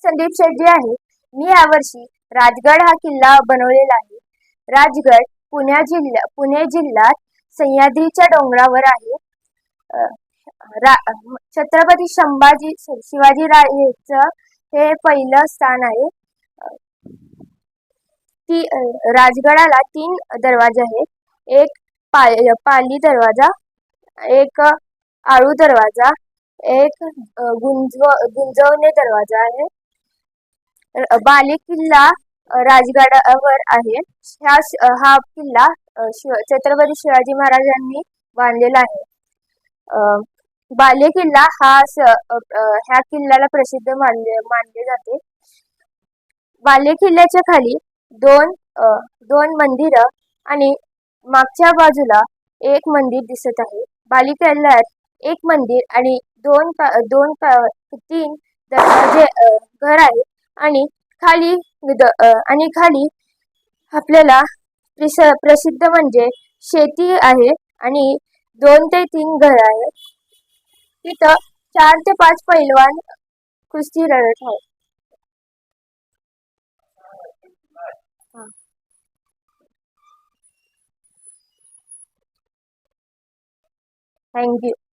संदीप शेट्टी आहे. मी यावर्षी राजगड हा किल्ला बनवलेला आहे. राजगड पुणे जिल्ह्यात सह्याद्रीच्या डोंगरावर आहे. अ, छत्रपती शिवाजी राजेचं हे पहिलं स्थान आहे. राजगडाला 3 दरवाजे आहेत. एक पाली दरवाजा, एक आळू दरवाजा, एक गुंजवणे दरवाजा आहे. बाले किल्ला राजगडावर आहे. हा किल्ला छत्रपती शिवाजी महाराजांनी बांधलेला आहे. बाले किल्ला ह्या किल्ल्याला प्रसिद्ध मानले जाते. बाले किल्ल्याच्या खाली दोन मंदिर आणि मागच्या बाजूला एक मंदिर दिसत आहे. बाले किल्ल्यात एक मंदिर आणि तीन दरवाजे घर आहे आणि खाली आपल्याला प्रसिद्ध म्हणजे शेती आहे आणि 2 ते 3 घर आहेत. तिथं 4 ते 5 पैलवान कुस्ती लढत आहेत. थँक्यू.